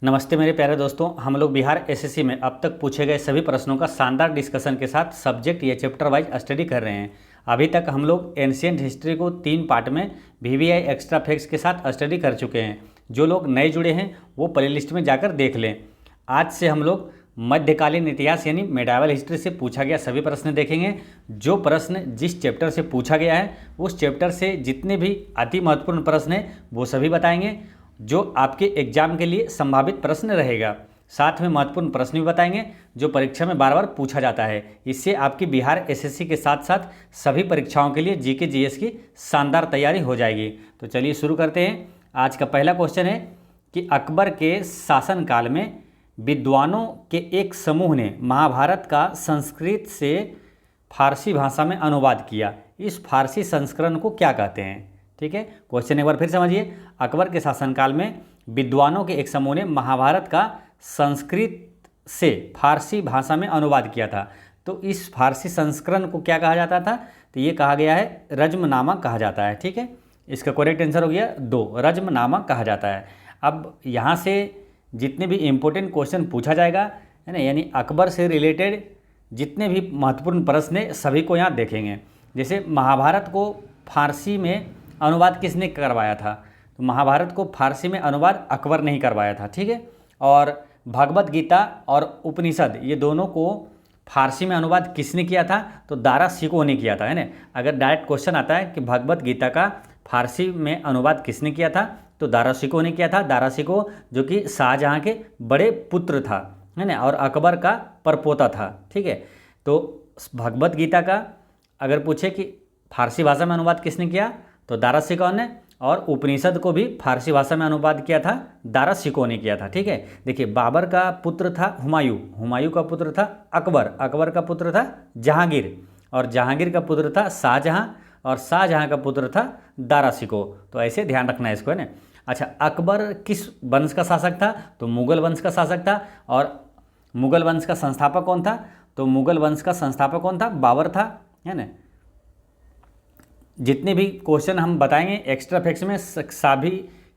नमस्ते मेरे प्यारे दोस्तों, हम लोग बिहार एसएससी में अब तक पूछे गए सभी प्रश्नों का शानदार डिस्कशन के साथ सब्जेक्ट या चैप्टर वाइज स्टडी कर रहे हैं। अभी तक हम लोग एंशियंट हिस्ट्री को 3 पार्ट में वीवीआई एक्स्ट्रा फैक्ट्स के साथ स्टडी कर चुके हैं। जो लोग नए जुड़े हैं वो प्लेलिस्ट में जाकर देख लें। आज से हम लोग मध्यकालीन इतिहास यानी मेडावल हिस्ट्री से पूछा गया सभी प्रश्न देखेंगे। जो प्रश्न जिस चैप्टर से पूछा गया है उस चैप्टर से जितने भी अति महत्वपूर्ण प्रश्न हैं वो सभी बताएंगे, जो आपके एग्जाम के लिए संभावित प्रश्न रहेगा। साथ में महत्वपूर्ण प्रश्न भी बताएंगे जो परीक्षा में बार बार पूछा जाता है। इससे आपकी बिहार एसएससी के साथ साथ सभी परीक्षाओं के लिए जीके जीएस की शानदार तैयारी हो जाएगी। तो चलिए शुरू करते हैं। आज का पहला क्वेश्चन है कि अकबर के शासनकाल में विद्वानों के एक समूह ने महाभारत का संस्कृत से फारसी भाषा में अनुवाद किया। इस फारसी संस्करण को क्या कहते हैं? ठीक है, क्वेश्चन एक बार फिर समझिए। अकबर के शासनकाल में विद्वानों के एक समूह ने महाभारत का संस्कृत से फारसी भाषा में अनुवाद किया था। तो इस फारसी संस्करण को क्या कहा जाता था? तो ये कहा गया है रज्मनामा कहा जाता है। ठीक है, इसका करेक्ट आंसर हो गया 2, रज्मनामा कहा जाता है। अब यहाँ से जितने भी इम्पोर्टेंट क्वेश्चन पूछा जाएगा है ना, यानी अकबर से रिलेटेड जितने भी महत्वपूर्ण प्रश्न है सभी को यहाँ देखेंगे। जैसे महाभारत को फारसी में अनुवाद किसने करवाया था? तो महाभारत को फारसी में अनुवाद अकबर ने ही करवाया था। ठीक है, और भगवत गीता और उपनिषद ये दोनों को फारसी में अनुवाद किसने किया था? तो दारा शिकोह ने किया था, है ना। अगर डायरेक्ट क्वेश्चन आता है कि भगवत गीता का फारसी में अनुवाद किसने किया था, तो दारा शिकोह ने किया था। दारा शिकोह जो कि शाहजहाँ के बड़े पुत्र था, है ना, और अकबर का परपोता था। ठीक है, तो भगवत गीता का अगर पूछे कि फारसी भाषा में अनुवाद किसने किया, तो दारा शिकोह ने, और उपनिषद को भी फारसी भाषा में अनुवाद किया था दारा शिकोह ने किया था। ठीक है, देखिए बाबर का पुत्र था हुमायूं, हुमायूं का पुत्र था अकबर, अकबर का पुत्र था जहांगीर, और जहांगीर का पुत्र था शाहजहाँ, और शाहजहाँ का पुत्र था दारा शिकोह। तो ऐसे ध्यान रखना है इसको, है ना। अच्छा, अकबर किस वंश का शासक था? तो मुगल वंश का शासक था। और मुगल वंश का संस्थापक कौन था? तो मुगल वंश का संस्थापक कौन था? बाबर था, है ना। जितने भी क्वेश्चन हम बताएंगे एक्स्ट्रा फैक्ट्स में सभी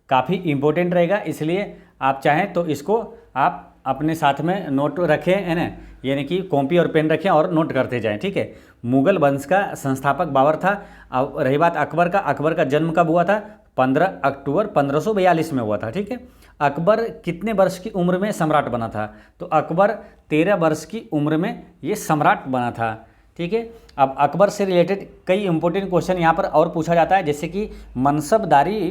काफ़ी इम्पोर्टेंट रहेगा, इसलिए आप चाहें तो इसको आप अपने साथ में नोट रखें, है ना, यानी कि कॉपी और पेन रखें और नोट करते जाएं। ठीक है, मुगल वंश का संस्थापक बाबर था। अब रही बात अकबर का, अकबर का जन्म कब हुआ था? 15 अक्टूबर 1542 में हुआ था। ठीक है, अकबर कितने वर्ष की उम्र में सम्राट बना था? तो अकबर 13 वर्ष की उम्र में ये सम्राट बना था। ठीक है, अब अकबर से रिलेटेड कई इंपॉर्टेंट क्वेश्चन यहाँ पर और पूछा जाता है, जैसे कि मनसबदारी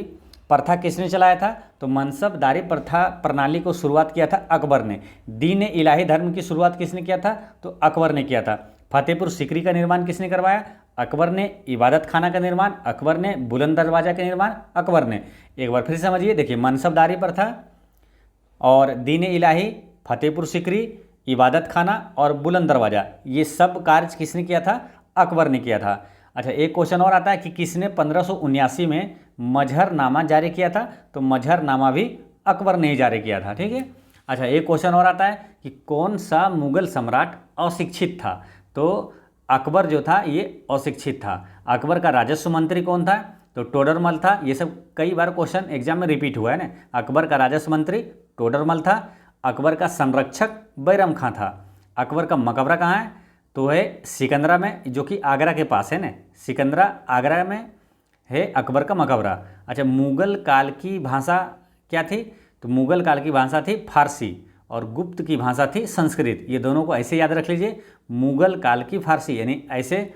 प्रथा किसने चलाया था? तो मनसबदारी प्रथा प्रणाली को शुरुआत किया था अकबर ने। दीन इलाही धर्म की शुरुआत किसने किया था? तो अकबर ने किया था। फतेहपुर सीकरी का निर्माण किसने करवाया? अकबर ने। इबादत खाना का निर्माण अकबर ने। बुलंद दरवाजा का निर्माण अकबर ने। एक बार फिर समझिए, देखिए मनसबदारी प्रथा और दीन इलाही, फतेहपुर सीकरी, इबादत खाना और बुलंद दरवाज़ा, ये सब कार्य किसने किया था? अकबर ने किया था। अच्छा, एक क्वेश्चन और आता है कि किसने 1579 में मजहरनामा जारी किया था? तो मजहरनामा भी अकबर ने ही जारी किया था। ठीक है, अच्छा एक क्वेश्चन और आता है कि कौन सा मुगल सम्राट अशिक्षित था? तो अकबर जो था ये अशिक्षित था। अकबर का राजस्व मंत्री कौन था? तो टोडरमल था। ये सब कई बार क्वेश्चन एग्जाम में रिपीट हुआ है ना। अकबर का राजस्व मंत्री टोडरमल था। अकबर का संरक्षक बैरम खां था। अकबर का मकबरा कहाँ है? तो है सिकंदरा में, जो कि आगरा के पास है ना। सिकंदरा आगरा में है अकबर का मकबरा। अच्छा, मुगल काल की भाषा क्या थी? तो मुगल काल की भाषा थी फारसी और गुप्त की भाषा थी संस्कृत। ये दोनों को ऐसे याद रख लीजिए, मुगल काल की फारसी, यानी ऐसे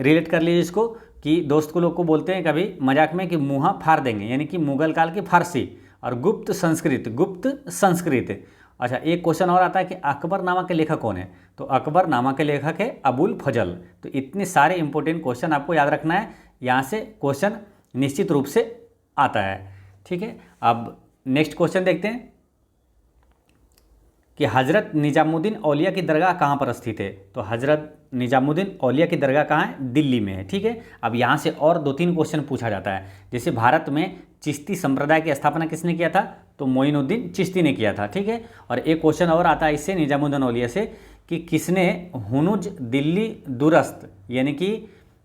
रिलेट कर लीजिए इसको कि दोस्त को लोग को बोलते हैं कभी मजाक में कि मुँह फाड़ देंगे, यानी कि मुगल काल की फारसी और गुप्त संस्कृत, गुप्त संस्कृत। अच्छा, एक क्वेश्चन और आता है कि अकबरनामा के लेखक कौन है? तो अकबरनामा के लेखक है अबुल फजल। तो इतने सारे इंपॉर्टेंट क्वेश्चन आपको याद रखना है, यहाँ से क्वेश्चन निश्चित रूप से आता है। ठीक है, अब नेक्स्ट क्वेश्चन देखते हैं कि हज़रत निजामुद्दीन औलिया की दरगाह कहाँ पर स्थित है? तो हज़रत निजामुद्दीन औलिया की दरगाह कहाँ है? दिल्ली में है। ठीक है, अब यहाँ से और 2-3 क्वेश्चन पूछा जाता है, जैसे भारत में चिश्ती संप्रदाय की स्थापना किसने किया था? तो मोइनुद्दीन चिश्ती ने किया था। ठीक है, और एक क्वेश्चन और आता है इससे निजामुद्दीन औलिया से कि किसने हुनुज दिल्ली दुरस्त यानी कि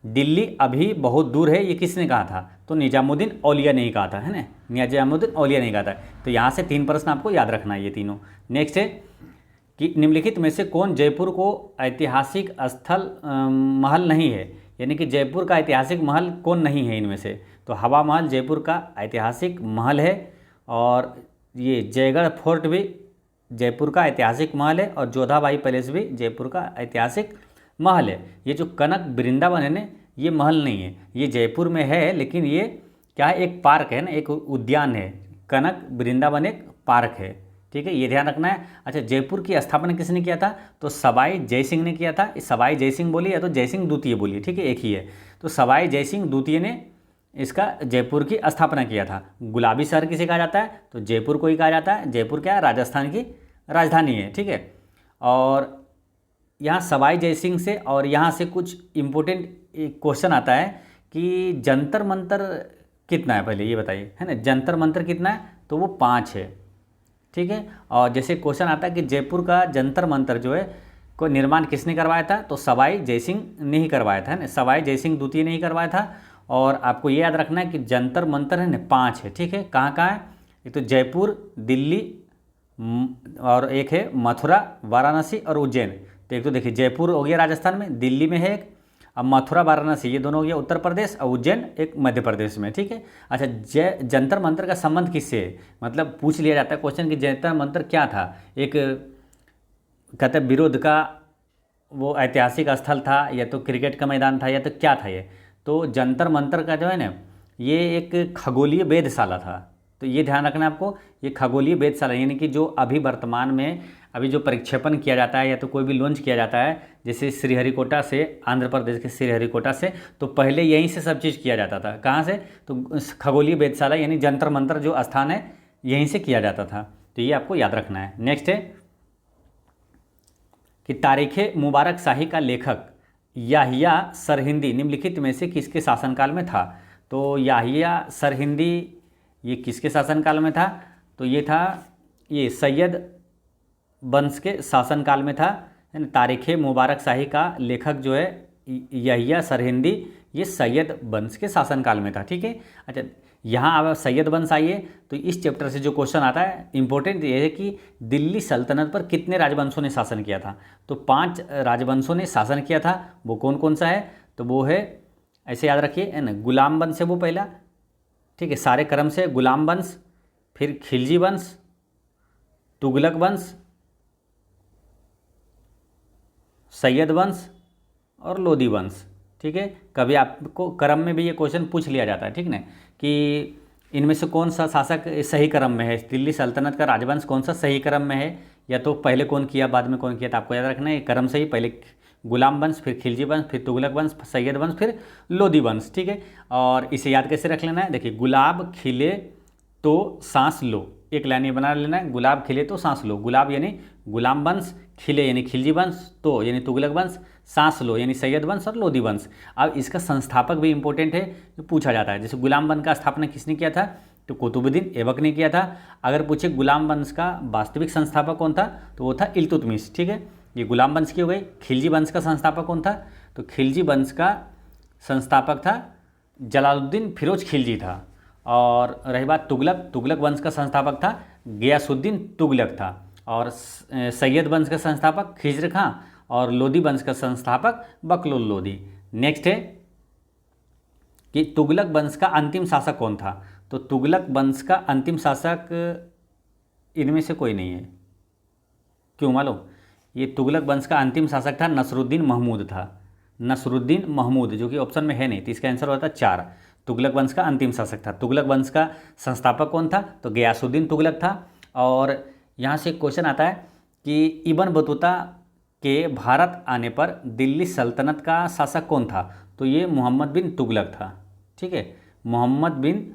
दिल्ली अभी बहुत दूर है, ये किसने कहा था? तो निजामुद्दीन औलिया ने ही कहा था, है ना, निजामुद्दीन औलिया ने ही कहा था। तो यहाँ से 3 प्रश्न आपको याद रखना है ये तीनों। नेक्स्ट है कि निम्नलिखित में से कौन जयपुर को ऐतिहासिक स्थल महल नहीं है, यानी कि जयपुर का ऐतिहासिक महल कौन नहीं है इनमें से? तो हवा महल जयपुर का ऐतिहासिक महल है, और ये जयगढ़ फोर्ट भी जयपुर का ऐतिहासिक महल है, और जोधाबाई पैलेस भी जयपुर का ऐतिहासिक महल है। ये जो कनक वृंदावन है ना, ये महल नहीं है, ये जयपुर में है, लेकिन ये क्या है, एक पार्क है ना, एक उद्यान है। कनक वृंदावन एक पार्क है, ठीक है, ये ध्यान रखना है। अच्छा, जयपुर की स्थापना किसने किया था? तो सवाई जयसिंह ने किया था। सवाई जयसिंह बोलिए या तो जयसिंह द्वितीय बोलिए, ठीक है, एक ही है। तो सवाई जयसिंह द्वितीय ने इसका जयपुर की स्थापना किया था। गुलाबी शहर किसे कहा जाता है? तो जयपुर को ही कहा जाता है। जयपुर क्या है? राजस्थान की राजधानी है, ठीक है। और यहाँ सवाई जयसिंह से और यहाँ से कुछ इम्पोर्टेंट क्वेश्चन आता है कि जंतर मंतर कितना है, पहले ये बताइए, है ना, जंतर मंतर कितना है? तो वो 5 है, ठीक है। और जैसे क्वेश्चन आता है कि जयपुर का जंतर मंतर जो है को निर्माण किसने करवाया था? तो सवाई जयसिंह ने ही करवाया था, है ना, सवाई जयसिंह द्वितीय ने ही करवाया था। और आपको ये याद रखना है कि जंतर मंतर है ना 5 है, ठीक है। कहाँ कहाँ है? एक तो जयपुर, दिल्ली, और एक है मथुरा, वाराणसी और उज्जैन। तो एक तो देखिए जयपुर हो गया राजस्थान में, दिल्ली में है एक, अब मथुरा वाराणसी ये दोनों हो गया उत्तर प्रदेश, और उज्जैन एक मध्य प्रदेश में, ठीक है। अच्छा, जंतर मंतर का संबंध किससे है? मतलब पूछ लिया जाता है क्वेश्चन कि जंतर मंतर क्या था? एक कहते हैं विरोध का वो ऐतिहासिक स्थल था, या तो क्रिकेट का मैदान था, या तो क्या था ये? तो जंतर मंतर का जो है ना, ये एक खगोलीय वेधशाला था। तो ये ध्यान रखना आपको, ये खगोलीय वेधशाला, यानी कि जो अभी वर्तमान में अभी जो प्रक्षेपण किया जाता है या तो कोई भी लॉन्च किया जाता है, जैसे श्रीहरिकोटा से, आंध्र प्रदेश के श्रीहरिकोटा से, तो पहले यहीं से सब चीज़ किया जाता था। कहाँ से? तो खगोलीय वेधशाला यानी जंतर मंतर जो स्थान है, यहीं से किया जाता था। तो ये आपको याद रखना है। नेक्स्ट है कि तारीख़ मुबारक शाही का लेखक याहिया सरहिंदी निम्नलिखित में से किसके शासनकाल में था? तो याहिया सरहिंदी ये किसके शासनकाल में था? तो ये था, ये सैयद वंश के शासनकाल में था, है ना। तारीख़ मुबारक शाही का लेखक जो है याहिया सरहिंदी, ये सैयद वंश के शासनकाल में था, ठीक है। अच्छा, यहाँ अब सैयद वंश आइए, तो इस चैप्टर से जो क्वेश्चन आता है इंपॉर्टेंट ये है कि दिल्ली सल्तनत पर कितने राजवंशों ने शासन किया था? तो 5 राजवंशों ने शासन किया था। वो कौन कौन सा है? तो वो है, ऐसे याद रखिए, है ना, गुलाम वंश है वो पहला, ठीक है, सारे क्रम से गुलाम वंश, फिर खिलजी वंश, तुगलक वंश, सैयद वंश और लोदी वंश, ठीक है। कभी आपको क्रम में भी ये क्वेश्चन पूछ लिया जाता है, ठीक ना, कि इनमें से कौन सा शासक सही क्रम में है, दिल्ली सल्तनत का राजवंश कौन सा सही क्रम में है, या तो पहले कौन किया बाद में कौन किया? तो आपको याद रखना है क्रम सही, पहले गुलाम वंश, फिर खिलजी वंश, फिर तुगलक वंश, सैयद वंश, फिर लोदी वंश, ठीक है। और इसे याद कैसे रख लेना है? देखिए, गुलाब खिले तो सांस लो, एक लाइन ये बना लेना है, गुलाब खिले तो सांस लो। गुलाब यानी गुलाम वंश, खिले यानी खिलजी वंश, तो यानी तुगलक वंश, सांस लो यानी सैयद वंश और लोदी वंश। अब इसका संस्थापक भी इंपॉर्टेंट है, जो पूछा जाता है। जैसे गुलाम वंश का स्थापना किसने किया था? तो कुतुबुद्दीन ऐबक ने किया था। अगर पूछे गुलाम वंश का वास्तविक संस्थापक कौन था, तो वो था इल्तुतमिश, ठीक है। ये गुलाम वंश की हो गई। खिलजी वंश का संस्थापक कौन था? तो खिलजी वंश का संस्थापक था जलालुद्दीन फिरोज खिलजी था। और रही बात तुगलक, तुगलक वंश का संस्थापक था गियासुद्दीन तुगलक था। और सैयद वंश का संस्थापक खिज्र खां, और लोदी वंश का संस्थापक बकलुल लोदी। नेक्स्ट है कि तुगलक वंश का अंतिम शासक कौन था? तो तुगलक वंश का अंतिम शासक इनमें से कोई नहीं है। क्यों मालूम? ये तुगलक वंश का अंतिम शासक था नसरुद्दीन महमूद था, नसरुद्दीन महमूद, जो कि ऑप्शन में है नहीं, तो इसका आंसर होता है 4। तुगलक वंश का अंतिम शासक था। तुगलक वंश का संस्थापक कौन था? तो गियासुद्दीन तुगलक था। और यहाँ से क्वेश्चन आता है कि इब्न बतूता के भारत आने पर दिल्ली सल्तनत का शासक कौन था? तो ये मोहम्मद बिन तुगलक था, ठीक है, मोहम्मद बिन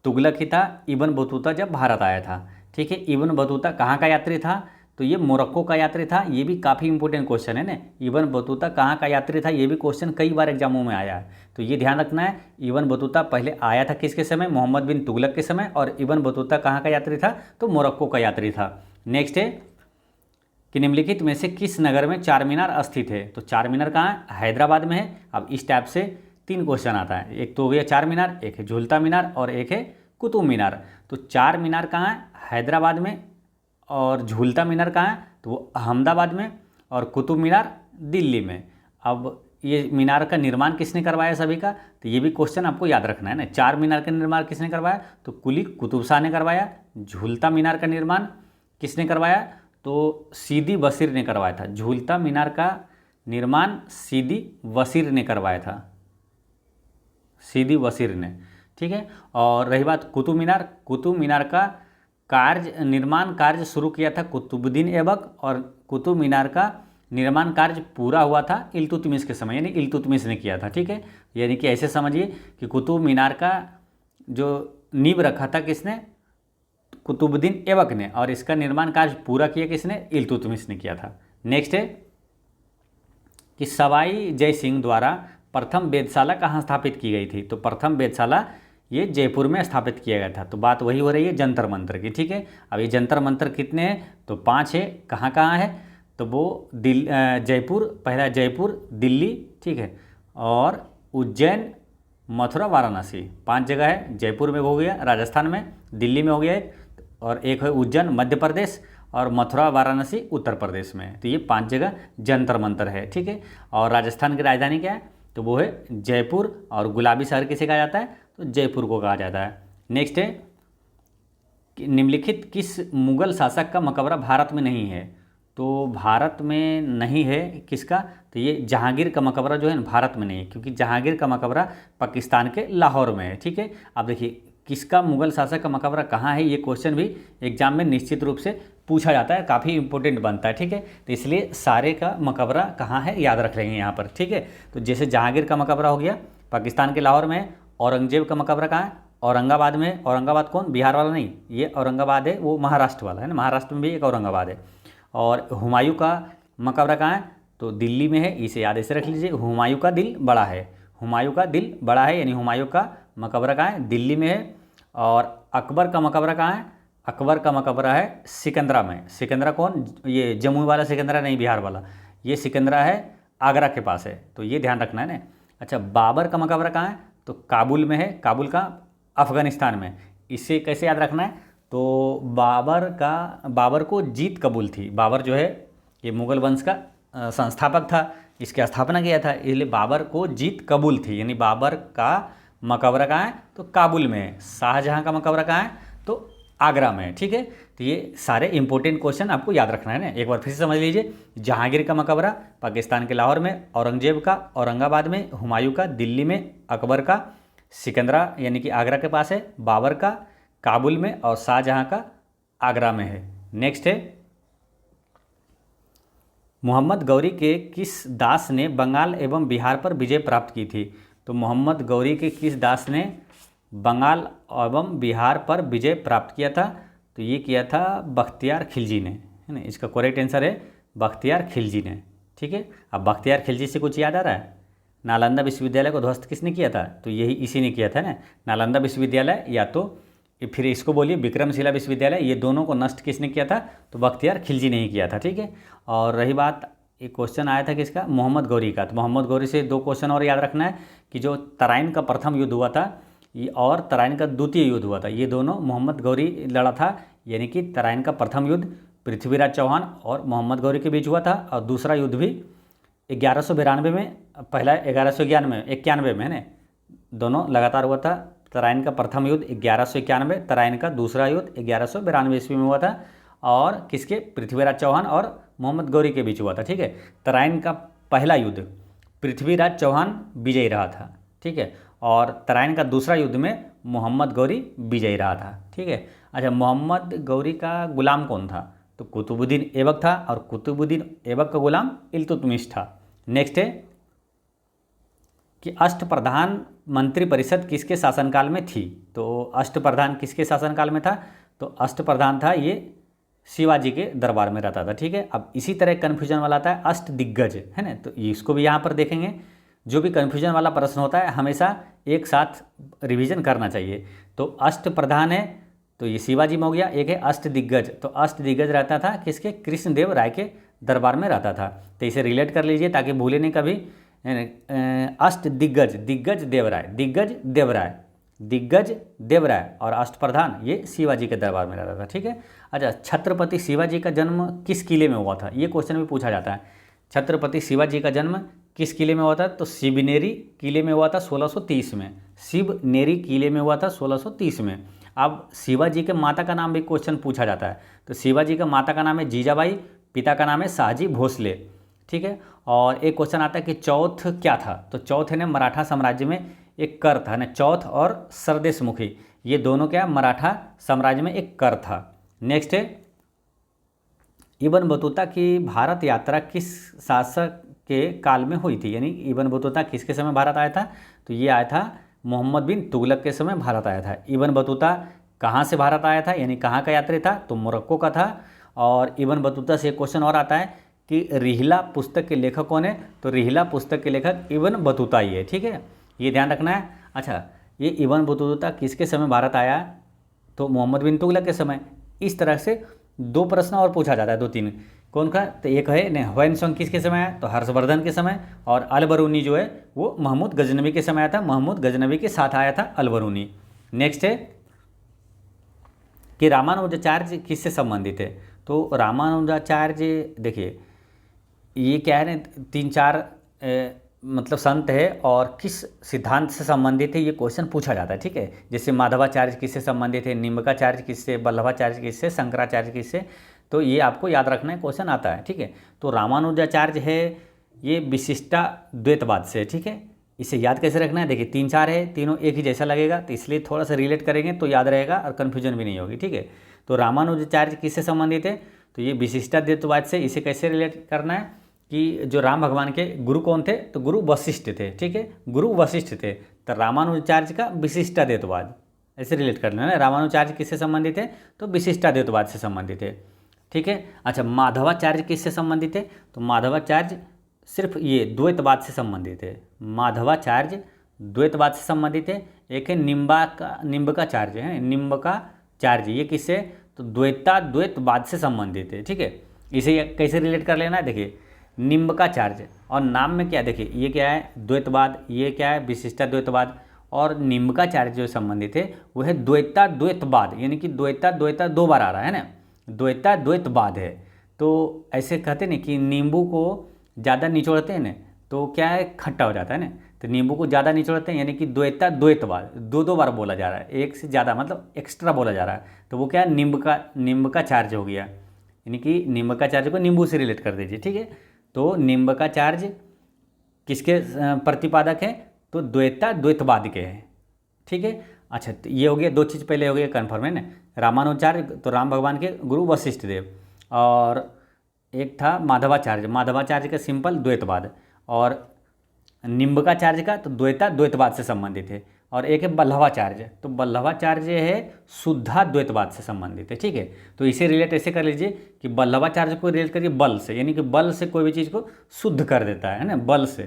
तुगलक ही था इब्न बतूता जब भारत आया था, ठीक है। इब्न बतूता कहाँ का यात्री था? तो ये मोरक्को का यात्री था। ये भी काफ़ी इंपॉर्टेंट क्वेश्चन है ना, इब्न बतूता कहाँ का यात्री था, ये भी क्वेश्चन कई बार एग्जामों में आया है, तो ये ध्यान रखना है। इब्न बतूता पहले आया था किसके समय? मोहम्मद बिन तुगलक के समय। और इब्न बतूता कहाँ का यात्री था? तो मोरक्को का यात्री था। नेक्स्ट है कि निम्नलिखित में से किस नगर में चार मीनार स्थित है। तो चार मीनार कहाँ है, हैदराबाद में है। अब इस टाइप से 3 क्वेश्चन आता है, एक तो हो गया चार मीनार, एक है झूलता मीनार और एक है कुतुब मीनार। तो चार मीनार कहाँ है, हैदराबाद में। और झूलता मीनार कहाँ है, तो वो अहमदाबाद में। और कुतुब मीनार दिल्ली में। अब ये मीनार का निर्माण किसने करवाया सभी का, तो ये भी क्वेश्चन आपको याद रखना है ना। चार मीनार का निर्माण किसने करवाया, तो कुली कुतुब शाह ने करवाया। झूलता मीनार का निर्माण किसने करवाया, तो सीदी वसीर ने करवाया था। झूलता मीनार का निर्माण सीदी वसीर ने करवाया था, सीदी वसीर ने, ठीक है। और रही बात कुतुब मीनार, कुतुब मीनार का निर्माण कार्य शुरू किया था कुतुबुद्दीन ऐबक। और कुतुब मीनार का निर्माण कार्य पूरा हुआ था इल्तुतमिश के समय, यानी इल्तुतमिश ने किया था, ठीक है। यानी कि ऐसे समझिए कि कुतुब मीनार का जो नींव रखा था किसने, कुतुबुद्दीन ऐबक ने। और इसका निर्माण कार्य पूरा किया किसने, इल्तुतमिश ने किया था। नेक्स्ट है कि सवाई जय सिंह द्वारा प्रथम वेधशाला कहाँ स्थापित की गई थी। तो प्रथम वेधशाला ये जयपुर में स्थापित किया गया था। तो बात वही हो रही है जंतर मंतर की, ठीक है। अब ये जंतर मंतर कितने हैं, तो 5 है। कहाँ कहाँ है, तो वो जयपुर, पहला जयपुर, दिल्ली, ठीक है, और उज्जैन, मथुरा, वाराणसी, 5 जगह है। जयपुर में हो गया राजस्थान में, दिल्ली में हो गया एक, और एक है उज्जैन मध्य प्रदेश, और मथुरा वाराणसी उत्तर प्रदेश में। तो ये 5 जगह जंतर मंतर है, ठीक है। और राजस्थान की राजधानी क्या है, तो वो है जयपुर। और गुलाबी शहर किसे कहा जाता है, तो जयपुर को कहा जाता है। नेक्स्ट है कि निम्नलिखित किस मुगल शासक का मकबरा भारत में नहीं है। तो भारत में नहीं है किसका, तो ये जहांगीर का मकबरा जो है ना भारत में नहीं है, क्योंकि जहांगीर का मकबरा पाकिस्तान के लाहौर में है, ठीक है। अब देखिए किसका मुगल शासक का मकबरा कहाँ है, ये क्वेश्चन भी एग्जाम में निश्चित रूप से पूछा जाता है, काफ़ी इंपॉर्टेंट बनता है, ठीक है। तो इसलिए सारे का मकबरा कहाँ है याद रख लेंगे यहाँ पर, ठीक है। तो जैसे जहांगीर का मकबरा हो गया पाकिस्तान के लाहौर में। औरंगजेब का मकबरा कहाँ है, औरंगाबाद में। औरंगाबाद कौन, बिहार वाला नहीं, ये औरंगाबाद है, वो महाराष्ट्र वाला है ना, महाराष्ट्र में भी एक औरंगाबाद है। और हुमायूं का मकबरा कहाँ है, तो दिल्ली में है, इसे याद ऐसे रख लीजिए, हुमायूं का दिल बड़ा है। हुमायूं का दिल बड़ा है, यानी हुमायूं का मकबरा कहाँ है, दिल्ली में है। और अकबर का मकबरा कहाँ है, अकबर का मकबरा है सिकंदरा में। सिकंदरा कौन, ये जम्मू वाला सिकंदरा नहीं, बिहार वाला, ये सिकंदरा है आगरा के पास है, तो ये ध्यान रखना है ना। अच्छा, बाबर का मकबरा कहाँ है, तो काबुल में है। काबुल का अफगानिस्तान में। इसे कैसे याद रखना है, तो बाबर को जीत कबूल थी। बाबर जो है ये मुगल वंश का संस्थापक था, इसकी स्थापना किया था, इसलिए बाबर को जीत कबूल थी। यानी बाबर का मकबरा कहाँ है, तो काबुल में है। शाहजहाँ का मकबरा कहाँ है, तो आगरा में है, ठीक है। तो ये सारे इंपॉर्टेंट क्वेश्चन आपको याद रखना है ना, एक बार फिर से समझ लीजिए। जहांगीर का मकबरा पाकिस्तान के लाहौर में, औरंगजेब का औरंगाबाद में, हुमायूं का दिल्ली में, अकबर का सिकंदरा यानी कि आगरा के पास है, बाबर का काबुल में, और शाहजहाँ का आगरा में है। नेक्स्ट है मोहम्मद गौरी के किस दास ने बंगाल एवं बिहार पर विजय प्राप्त की थी। तो मोहम्मद गौरी के किस दास ने बंगाल एवं बिहार पर विजय प्राप्त किया था, तो ये किया था बख्तियार खिलजी ने, है ना। इसका करेक्ट आंसर है बख्तियार खिलजी ने, ठीक है। अब बख्तियार खिलजी से कुछ याद आ रहा है, नालंदा विश्वविद्यालय को ध्वस्त किसने किया था, तो यही इसी ने किया था ना। नालंदा विश्वविद्यालय या तो फिर इसको बोलिए विक्रमशिला विश्वविद्यालय, ये दोनों को नष्ट किसने किया था, तो बख्तियार खिलजी ने ही किया था, ठीक है। और रही बात, एक क्वेश्चन आया था किसका, मोहम्मद गौरी का। तो मोहम्मद गौरी से 2 क्वेश्चन और याद रखना है कि जो तराइन का प्रथम युद्ध हुआ था और तराइन का द्वितीय युद्ध हुआ था, ये दोनों मोहम्मद गौरी लड़ा था। यानी कि तराइन का प्रथम युद्ध पृथ्वीराज चौहान और मोहम्मद गौरी के बीच हुआ था, और दूसरा युद्ध भी 1192 में, पहला 1191 में है ना, दोनों लगातार हुआ था। तराइन का प्रथम युद्ध 1191, तराइन का दूसरा युद्ध 1192 ईस्वी में हुआ था, और किसके, पृथ्वीराज चौहान और मोहम्मद गौरी के बीच हुआ था, ठीक है। तराइन का पहला युद्ध पृथ्वीराज चौहान विजयी रहा था, ठीक है, और तराइन का दूसरा युद्ध में मोहम्मद गौरी विजयी रहा था, ठीक है। अच्छा, मोहम्मद गौरी का गुलाम कौन था, तो कुतुबुद्दीन ऐबक था, और कुतुबुद्दीन ऐबक का गुलाम इल्तुतमिश था। नेक्स्ट है कि अष्टप्रधान मंत्रिपरिषद किसके शासनकाल में थी। तो अष्टप्रधान किसके शासनकाल में था, तो अष्टप्रधान था ये शिवाजी के दरबार में रहता था, ठीक है। अब इसी तरह कन्फ्यूजन वाला आता है अष्ट दिग्गज, है ना, तो इसको भी यहाँ पर देखेंगे। जो भी कन्फ्यूजन वाला प्रश्न होता है हमेशा एक साथ रिवीजन करना चाहिए। तो अष्टप्रधान है तो ये शिवाजी में हो गया। एक है अष्टदिग्गज, तो अष्टदिग्गज रहता था किसके, कृष्णदेव राय के दरबार में रहता था। तो इसे रिलेट कर लीजिए ताकि भूले नहीं कभी। अष्टदिग्गज, दिग्गज देवराय, दिग्गज देवराय, दिग्गज देवराय और अष्टप्रधान ये शिवाजी के दरबार में रहता था। ठीक है। अच्छा, छत्रपति शिवाजी का जन्म किस किले में हुआ था, ये क्वेश्चन भी पूछा जाता है। छत्रपति शिवाजी का जन्म किस किले में हुआ था, तो शिवनेरी किले में हुआ था 1630 में। शिवनेरी किले में हुआ था 1630 में। अब शिवाजी के माता का नाम भी क्वेश्चन पूछा जाता है। तो शिवाजी का माता का नाम है जीजाबाई, पिता का नाम है शाहजी भोसले। ठीक है। और एक क्वेश्चन आता है कि चौथ क्या था, तो चौथ है ना मराठा साम्राज्य में एक कर था ना, चौथ और सरदेशमुखी ये दोनों क्या मराठा साम्राज्य में एक कर था। नेक्स्ट है इब्न बतूता की भारत यात्रा किस शासक के काल में हुई थी, यानी इब्न बतूता किसके समय भारत आया था, तो ये आया था मोहम्मद बिन तुगलक के समय भारत आया था। इब्न बतूता कहाँ से भारत आया था, यानी कहाँ का यात्री था, तो मोरक्को का था। और इब्न बतूता से एक क्वेश्चन और आता है कि रिहला पुस्तक के लेखक कौन है, तो रिहला पुस्तक के लेखक इब्न बतूता ही है। ठीक है, ये ध्यान रखना है। अच्छा, ये इब्न बतूता किसके समय भारत आया, तो मोहम्मद बिन तुगलक के समय। इस तरह से दो प्रश्न और पूछा जाता है, दो तीन। कौन का, तो एक है ने ह्वेनसोंग किसके समय आया, तो हर्षवर्धन के समय। और अलबरूनी जो है वो महमूद गजनवी के समय आया था, महमूद गजनवी के साथ आया था अलबरूनी। नेक्स्ट है कि रामानुजाचार्य किससे संबंधित है, तो रामानुजाचार्य देखिए ये क्या है ना, तीन चार मतलब संत है और किस सिद्धांत से संबंधित है ये क्वेश्चन पूछा जाता है। ठीक है, जैसे माधवाचार्य किससे संबंधित है, निम्बकाचार्य किससे, वल्लभाचार्य किससे, शंकराचार्य किससे, तो ये आपको याद रखना है, क्वेश्चन आता है। ठीक है, तो रामानुजाचार्य है ये विशिष्टाद्वैतवाद से। ठीक है, इसे याद कैसे रखना है, देखिए तीन चार है, तीनों एक ही जैसा लगेगा, तो इसलिए थोड़ा सा रिलेट करेंगे तो याद रहेगा और कन्फ्यूजन भी नहीं होगी। ठीक है, तो रामानुजाचार्य किससे संबंधित है, तो ये विशिष्टाद्वैतवाद से। इसे कैसे रिलेट करना है कि जो राम भगवान के गुरु कौन थे, तो गुरु वशिष्ठ थे। ठीक है, गुरु वशिष्ठ थे, तो रामानुजाचार्य का विशिष्टाद्वैतवाद ऐसे रिलेट कर लेना है। रामानुजाचार्य किससे संबंधित है, तो विशिष्टाद्वैतवाद से संबंधित है। ठीक है। अच्छा, माधवाचार्य किससे संबंधित है, तो माधवाचार्य सिर्फ ये द्वैतवाद से संबंधित है। माधवाचार्य द्वैतवाद से संबंधित है। एक है निम्बकाचार्य है, निम्बकाचार्य ये किससे, तो द्वैतवाद से संबंधित है। ठीक है, इसे कैसे रिलेट कर लेना है, देखिए निम्बकाचार्य और नाम में क्या, देखिए ये क्या है द्वैतवाद, ये क्या है विशिष्टाद्वैतवाद, और निम्बकाचार्य जो संबंधित है वो है द्वैतवाद, यानी कि द्वैता दो बार आ रहा है ना, द्वैतवाद है। तो ऐसे कहते हैं कि नींबू को ज़्यादा निचोड़ते हैं ना तो क्या है खट्टा हो जाता है ना, तो नींबू को ज़्यादा निचोड़ते हैं, यानी कि द्वैतवाद दो बार बोला जा रहा है, एक से ज़्यादा मतलब एक्स्ट्रा बोला जा रहा है, तो वो क्या है निम्बकाचार्य हो गया, यानी कि निम्बकाचार्य को नींबू से रिलेट कर दीजिए। ठीक है, तो निम्बकाचार्य किसके प्रतिपादक हैं, तो द्वैतवाद के हैं। ठीक है। अच्छा, तो ये हो गया, दो चीज़ पहले हो गया कन्फर्म है ना। रामानुजाचार्य तो राम भगवान के गुरु वशिष्ठ देव, और एक था माधवाचार्य का सिंपल द्वैतवाद, और निम्बकाचार्य का तो द्वैतवाद से संबंधित है। और एक है वल्लभाचार्य, तो वल्लभाचार्य है शुद्धाद्वैतवाद से संबंधित है। ठीक है, तो इसे रिलेट ऐसे कर लीजिए कि वल्लभाचार्य को रिलेट करिए बल से, यानी कि बल से कोई भी चीज़ को शुद्ध कर देता है ना, बल से।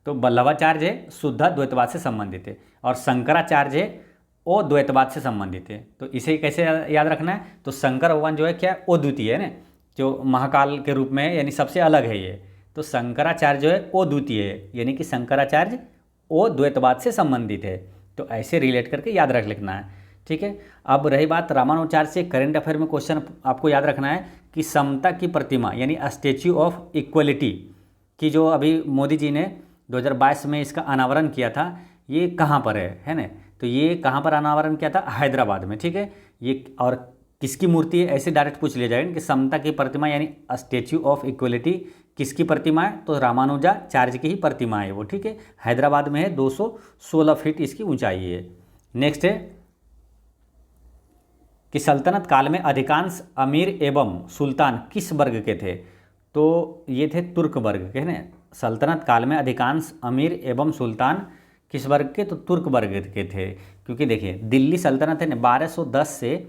तो वल्लभाचार्य है शुद्धाद्वैतवाद से संबंधित है, और शंकराचार्य है अद्वैतवाद से संबंधित है। तो इसे कैसे याद रखना है, तो शंकर भगवान जो है क्या अद्वितीय है ना, जो महाकाल के रूप में है, यानी सबसे अलग है ये। तो शंकराचार्य जो है अद्वितीय है, यानी कि शंकराचार्य अद्वैतवाद से संबंधित है। तो ऐसे रिलेट करके याद रख लिखना है। ठीक है। अब रही बात रामानुजाचार्य से, करंट अफेयर में क्वेश्चन आपको याद रखना है कि समता की प्रतिमा यानी स्टैच्यू ऑफ इक्वलिटी की जो अभी मोदी जी ने 2022 में इसका अनावरण किया था, ये कहाँ पर है ना, तो ये कहाँ पर अनावरण किया था, हैदराबाद में। ठीक है, ये और किसकी मूर्ति है, ऐसे डायरेक्ट पूछ लिया जाएगा कि समता की प्रतिमा यानी स्टैच्यू ऑफ इक्वलिटी किसकी प्रतिमा है, तो रामानुजाचार्य की ही प्रतिमा है वो। ठीक है, हैदराबाद में है, 216 फीट इसकी ऊंचाई है। नेक्स्ट है कि सल्तनत काल में अधिकांश अमीर एवं सुल्तान किस वर्ग के थे, तो ये थे तुर्क वर्ग के ना। सल्तनत काल में अधिकांश अमीर एवं सुल्तान किस वर्ग के, तो तुर्क वर्ग के थे। क्योंकि देखिए दिल्ली सल्तनत है ना 1210 से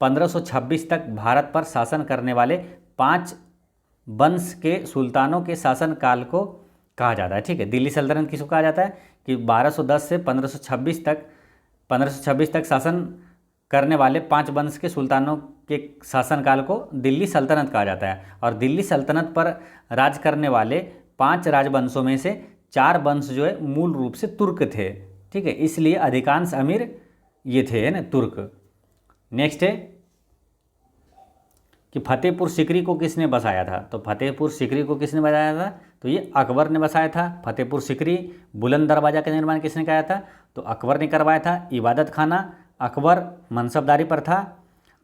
1526 तक भारत पर शासन करने वाले 5 वंश के सुल्तानों के शासनकाल को कहा जाता है। ठीक है, दिल्ली सल्तनत किसको कहा जाता है कि 1210 से 1526 तक शासन करने वाले 5 वंश के सुल्तानों के शासनकाल को दिल्ली सल्तनत कहा जाता है। और दिल्ली सल्तनत पर राज करने वाले 5 राजवंशों में से 4 वंश जो है मूल रूप से तुर्क थे, ठीक है, इसलिए अधिकांश अमीर ये थे, है ना, तुर्क। नेक्स्ट है कि फतेहपुर सीकरी को किसने बसाया था? तो फतेहपुर सीकरी को किसने बसाया था? तो ये अकबर ने बसाया था फतेहपुर सीकरी। बुलंद दरवाजा का निर्माण किसने कराया था? तो अकबर ने करवाया था। इबादत खाना अकबर मनसबदारी पर था।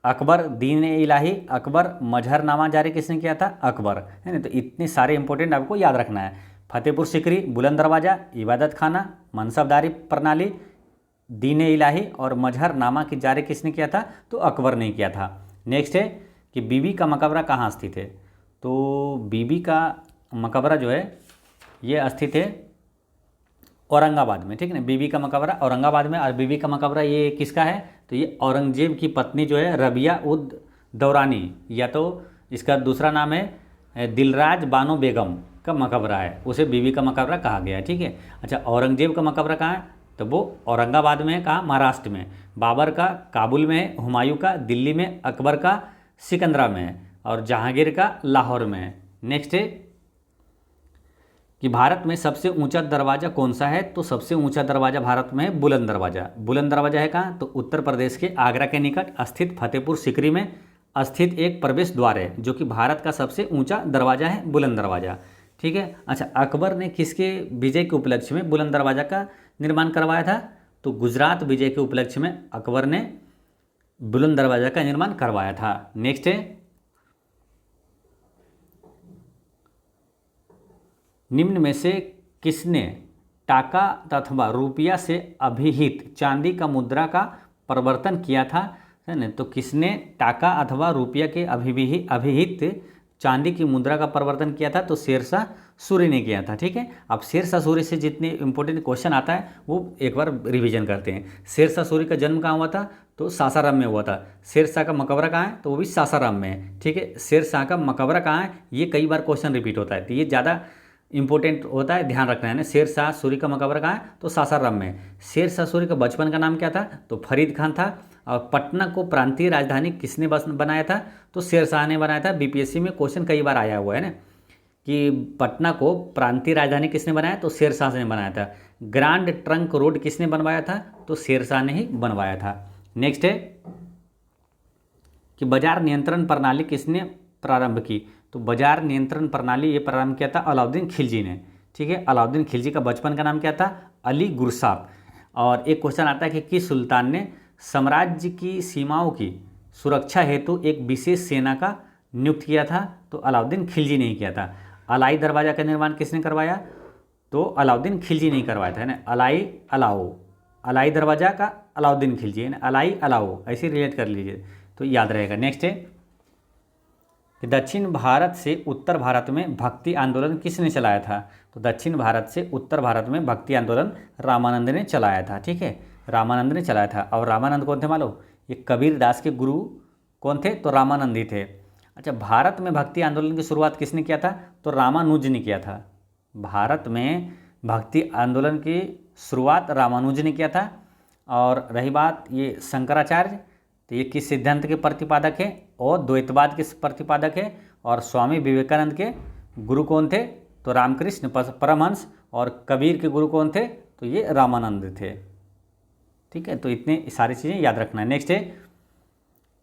अकबर दीन इलाही अकबर मजहरनामा जारी किसने किया था? अकबर, है ना। तो इतने सारे इंपॉर्टेंट आपको याद रखना है। फतेहपुर सीकरी, बुलंद दरवाजा, इबादत खाना, मनसबदारी प्रणाली, दीन इलाही और मजहरनामा की जारी किसने किया था? तो अकबर ने किया था। नेक्स्ट है कि बीबी का मकबरा कहाँ स्थित है? तो बीबी का मकबरा जो है ये स्थित है औरंगाबाद में, ठीक है ना। बीबी का मकबरा औरंगाबाद में। और बीबी का मकबरा ये किसका है? तो ये औरंगजेब की पत्नी जो है रबिया उद दौरानी, या तो इसका दूसरा नाम है दिलराज बानो बेगम का मकबरा है, उसे बीबी का मकबरा कहा गया है, ठीक है। अच्छा, औरंगजेब का मकबरा कहाँ है? तो वो औरंगाबाद में है। कहाँ? महाराष्ट्र में। बाबर का काबुल में है। हुमायूं का दिल्ली में। अकबर का सिकंदरा में है। और जहांगीर का लाहौर में है। नेक्स्ट है कि भारत में सबसे ऊंचा दरवाज़ा कौन सा है? तो सबसे ऊंचा दरवाज़ा भारत में है बुलंद दरवाज़ा। बुलंद दरवाज़ा है कहाँ? तो उत्तर प्रदेश के आगरा के निकट स्थित फतेहपुर सीकरी में स्थित एक प्रवेश द्वार है, जो कि भारत का सबसे ऊंचा दरवाज़ा है, बुलंद दरवाज़ा, ठीक है। अच्छा, अकबर ने किसके विजय के उपलक्ष्य में बुलंद दरवाज़ा का निर्माण करवाया था? तो गुजरात विजय के उपलक्ष्य में अकबर ने बुलंद दरवाज़ा का निर्माण करवाया था। नेक्स्ट है निम्न में से किसने टाका अथवा रुपया से अभिहित चांदी का मुद्रा का प्रवर्तन किया था? है ना। तो किसने टाका अथवा रुपया के अभिहित चांदी की मुद्रा का प्रवर्तन किया था? तो शेरशाह सूरी ने किया था, ठीक है। अब शेरशाह सूरी से जितने इंपॉर्टेंट क्वेश्चन आता है वो एक बार रिवीजन करते हैं। शेरशाह सूरी का जन्म कहाँ हुआ था? तो सासाराम में हुआ था। शेरशाह का मकबरा कहाँ है? तो वो भी सासाराम में है, ठीक है। शेरशाह का मकबरा कहाँ है? ये कई बार क्वेश्चन रिपीट होता है, तो ये ज़्यादा इंपॉर्टेंट शेरशाह ध्यान रखना है ना। शेरशाह सूरी का मकबरा कहाँ है? तो सासाराम में। शेरशाह सूरी का बचपन का नाम क्या था? तो फरीद खान था। और पटना को प्रांतीय राजधानी किसने बनाया था? तो शेरशाह ने बनाया था। बीपीएससी में क्वेश्चन कई बार आया हुआ है ना कि पटना को प्रांतीय राजधानी किसने बनाया? तो शेरशाह ने बनाया था। ग्रांड ट्रंक रोड किसने बनवाया था? तो शेरशाह ने ही बनवाया था। नेक्स्ट है कि बाजार नियंत्रण प्रणाली किसने प्रारंभ की? तो बाजार नियंत्रण प्रणाली ये प्रारंभ किया था अलाउद्दीन खिलजी ने, ठीक है। अलाउद्दीन खिलजी का बचपन का नाम क्या था? अली गुरसाब। और एक क्वेश्चन आता है कि किस सुल्तान ने साम्राज्य की सीमाओं की सुरक्षा हेतु एक विशेष सेना का नियुक्त किया था? तो अलाउद्दीन खिलजी ने ही किया था। अलाई दरवाज़ा का निर्माण किसने करवाया? तो अलाउद्दीन खिलजी ने ही करवाया था, है ना। अलाई दरवाज़ा का अलाउद्दीन खिलजी, है ना। अलाई अलाओ ऐसे रिलेट कर लीजिए तो याद रहेगा। नेक्स्ट है कि दक्षिण भारत से उत्तर भारत में भक्ति आंदोलन किसने चलाया था? तो दक्षिण भारत से उत्तर भारत में भक्ति आंदोलन रामानंद ने चलाया था, ठीक है। रामानंद ने चलाया था। और रामानंद कौन थे मालूम? ये कबीर दास के गुरु कौन थे? तो रामानंद ही थे। अच्छा, भारत में भक्ति आंदोलन की शुरुआत किसने किया था? तो रामानुज ने किया था। भारत में भक्ति आंदोलन की शुरुआत रामानुज ने किया था। और रही बात ये शंकराचार्य, तो ये किस सिद्धांत के प्रतिपादक है? और द्वैतवाद के प्रतिपादक है। और स्वामी विवेकानंद के गुरु कौन थे? तो रामकृष्ण परमहंस। और कबीर के गुरु कौन थे? तो ये रामानंद थे, ठीक है। तो इतने सारी चीज़ें याद रखना है। नेक्स्ट है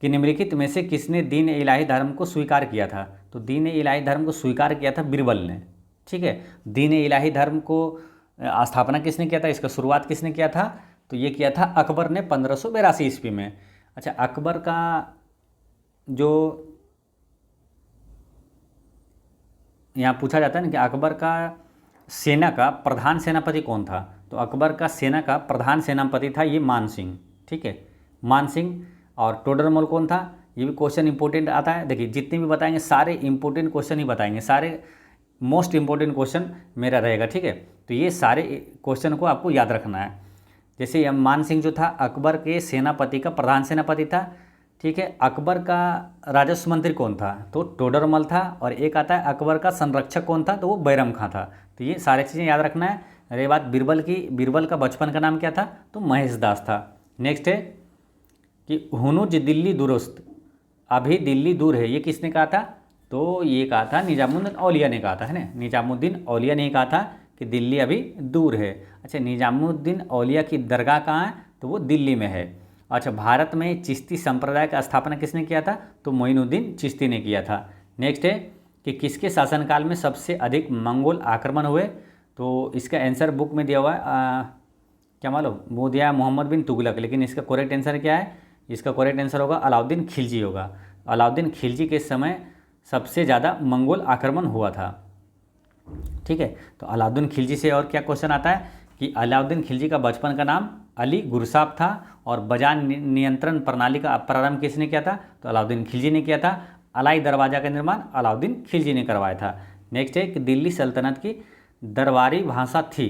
कि निम्नलिखित में से किसने दीन इलाही धर्म को स्वीकार किया था? तो दीन इलाही धर्म को स्वीकार किया था बीरबल ने, ठीक है। दीन इलाही धर्म को स्थापना किसने किया था? इसका शुरुआत किसने किया था? तो ये किया था अकबर ने 1582 ईस्वी में। अच्छा, अकबर का जो यहाँ पूछा जाता है ना कि अकबर का सेना का प्रधान सेनापति कौन था? तो अकबर का सेना का प्रधान सेनापति था ये मान सिंह, ठीक है, मान सिंह। और टोडरमल कौन था? ये भी क्वेश्चन इंपॉर्टेंट आता है। देखिए, जितने भी बताएंगे सारे इंपॉर्टेंट क्वेश्चन ही बताएंगे, सारे मोस्ट इंपॉर्टेंट क्वेश्चन मेरा रहेगा, ठीक है। तो ये सारे क्वेश्चन को आपको याद रखना है। जैसे मान सिंह जो था अकबर के सेनापति का प्रधान सेनापति था, ठीक है। अकबर का राजस्व मंत्री कौन था? तो टोडरमल था। और एक आता है अकबर का संरक्षक कौन था? तो वो बैरम खां था। तो ये सारी चीज़ें याद रखना है। रही बात बीरबल की, बीरबल का बचपन का नाम क्या था? तो महेश दास था। नेक्स्ट है कि हुनुज दिल्ली दुरुस्त, अभी दिल्ली दूर है, ये किसने कहा था? तो ये कहा था निजामुद्दीन औलिया ने कहा था, है ना। निजामुद्दीन औलिया ने कहा था कि दिल्ली अभी दूर है। अच्छा, निजामुद्दीन औलिया की दरगाह कहाँ है? तो वो दिल्ली में है। अच्छा, भारत में चिश्ती संप्रदाय का स्थापना किसने किया था? तो मोइनुद्दीन चिश्ती ने किया था। नेक्स्ट है कि किसके शासनकाल में सबसे अधिक मंगोल आक्रमण हुए? तो इसका आंसर बुक में दिया हुआ है, क्या मालूम? वो दिया है मोहम्मद बिन तुगलक, लेकिन इसका करेक्ट आंसर क्या है? इसका करेक्ट आंसर होगा अलाउद्दीन खिलजी होगा। अलाउद्दीन खिलजी के समय सबसे ज़्यादा मंगोल आक्रमण हुआ था। ठीक है, तो अलाउद्दीन खिलजी से और क्या क्वेश्चन आता है कि अलाउद्दीन खिलजी का बचपन का नाम अली गुरसाब था, और बाजार नियंत्रण प्रणाली का प्रारंभ किसने किया था? तो अलाउद्दीन खिलजी ने किया था। अलाई दरवाज़ा का निर्माण अलाउद्दीन खिलजी ने करवाया था। नेक्स्ट है कि दिल्ली सल्तनत की दरबारी भाषा थी।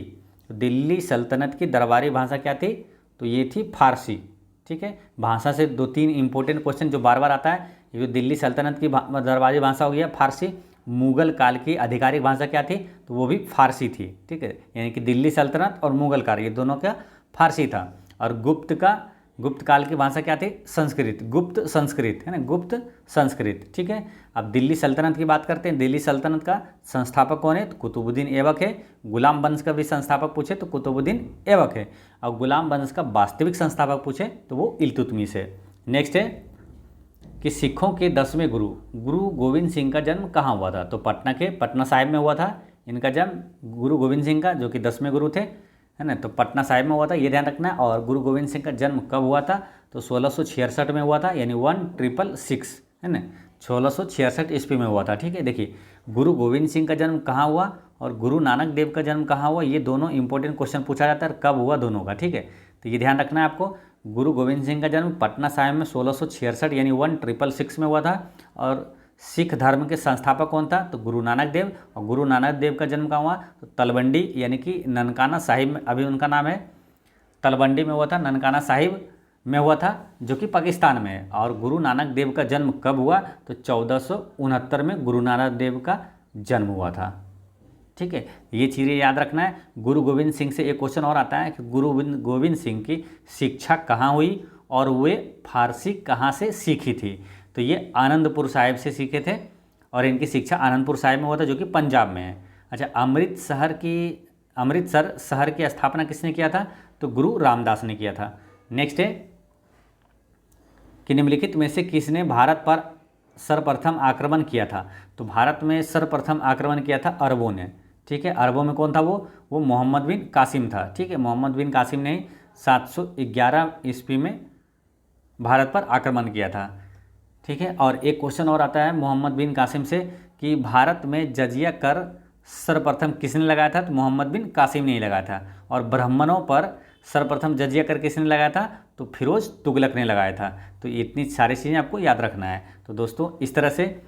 तो दिल्ली सल्तनत की दरबारी भाषा क्या थी? तो ये थी फारसी। ठीक है, भाषा से 2-3 इंपॉर्टेंट क्वेश्चन जो बार बार आता है, ये जो दिल्ली सल्तनत की दरबारी भाषा हो गया फारसी। मुगल काल की आधिकारिक भाषा क्या थी? तो वो भी फारसी थी। ठीक है, यानी कि दिल्ली सल्तनत और मुगल काल ये दोनों का फारसी था। और गुप्त काल की भाषा क्या थी? संस्कृत, गुप्त संस्कृत, है ना, गुप्त संस्कृत। ठीक है, अब दिल्ली सल्तनत की बात करते हैं। दिल्ली सल्तनत का संस्थापक कौन है? तो कुतुबुद्दीन ऐबक है। गुलाम वंश का भी संस्थापक पूछे तो कुतुबुद्दीन ऐबक है। और गुलाम वंश का वास्तविक संस्थापक पूछे तो वो इल्तुतमिश है। नेक्स्ट है कि सिखों के 10वें गुरु गोविंद सिंह का जन्म कहाँ हुआ था? तो पटना साहिब में हुआ था इनका जन्म, गुरु गोविंद सिंह का, जो कि 10वें गुरु थे, है ना। तो पटना साहिब में हुआ था, ये ध्यान रखना है। और गुरु गोविंद सिंह का जन्म कब हुआ था? तो 1666 में हुआ था, यानी 1666, है ना, 1666 ईस्वी में हुआ था। ठीक है, देखिए गुरु गोविंद सिंह का जन्म कहाँ हुआ और गुरु नानक देव का जन्म कहाँ हुआ, ये दोनों इंपॉर्टेंट क्वेश्चन पूछा जाता है, कब हुआ दोनों का। ठीक है, तो ये ध्यान रखना है आपको। गुरु गोविंद सिंह का जन्म पटना साहिब में 1666 यानी 1666 में हुआ था। और सिख धर्म के संस्थापक कौन था? तो गुरु नानक देव। और गुरु नानक देव का जन्म कहाँ हुआ? तो तलवंडी यानी कि ननकाना साहिब में, अभी उनका नाम है, तलवंडी में हुआ था, ननकाना साहिब में हुआ था, जो कि पाकिस्तान में है। और गुरु नानक देव का जन्म कब हुआ? तो 1469 में गुरु नानक देव का जन्म हुआ था। ठीक है, ये चीज़ें याद रखना है। गुरु गोविंद सिंह से एक क्वेश्चन और आता है कि गुरु गोविंद सिंह की शिक्षा कहाँ हुई और वे फारसी कहाँ से सीखी थी? तो ये आनंदपुर साहिब से सीखे थे, और इनकी शिक्षा आनंदपुर साहिब में हुआ था, जो कि पंजाब में है। अच्छा, अमृतसर शहर की स्थापना किसने किया था? तो गुरु रामदास ने किया था। नेक्स्ट है कि निम्नलिखित में से किसने भारत पर सर्वप्रथम आक्रमण किया था? तो भारत में सर्वप्रथम आक्रमण किया था अरबों ने। ठीक है, अरबों में कौन था? वो मोहम्मद बिन कासिम था। ठीक है, मोहम्मद बिन कासिम ने 711 ईस्वी में भारत पर आक्रमण किया था। ठीक है, और एक क्वेश्चन और आता है मोहम्मद बिन कासिम से कि भारत में जजिया कर सर्वप्रथम किसने लगाया था? तो मोहम्मद बिन कासिम ने ही लगाया था। और ब्राह्मणों पर सर्वप्रथम जजिया कर किसने लगाया था? तो फिरोज तुगलक ने लगाया था। तो इतनी सारी चीज़ें आपको याद रखना है। तो दोस्तों, इस तरह से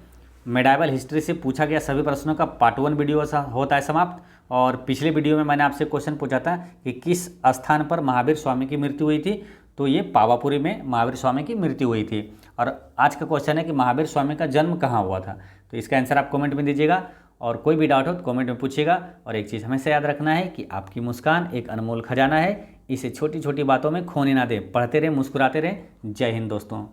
मेडाइवल हिस्ट्री से पूछा गया सभी प्रश्नों का पार्ट 1 वीडियो होता है समाप्त। और पिछले वीडियो में मैंने आपसे क्वेश्चन पूछा था कि किस स्थान पर महावीर स्वामी की मृत्यु हुई थी? तो ये पावापुरी में महावीर स्वामी की मृत्यु हुई थी। और आज का क्वेश्चन है कि महावीर स्वामी का जन्म कहाँ हुआ था? तो इसका आंसर आप कमेंट में दीजिएगा, और कोई भी डाउट हो तो कमेंट में पूछिएगा। और एक चीज़ हमेशा याद रखना है कि आपकी मुस्कान एक अनमोल खजाना है, इसे छोटी छोटी बातों में खोने ना दें। पढ़ते रहें, मुस्कुराते रहें। जय हिंद दोस्तों।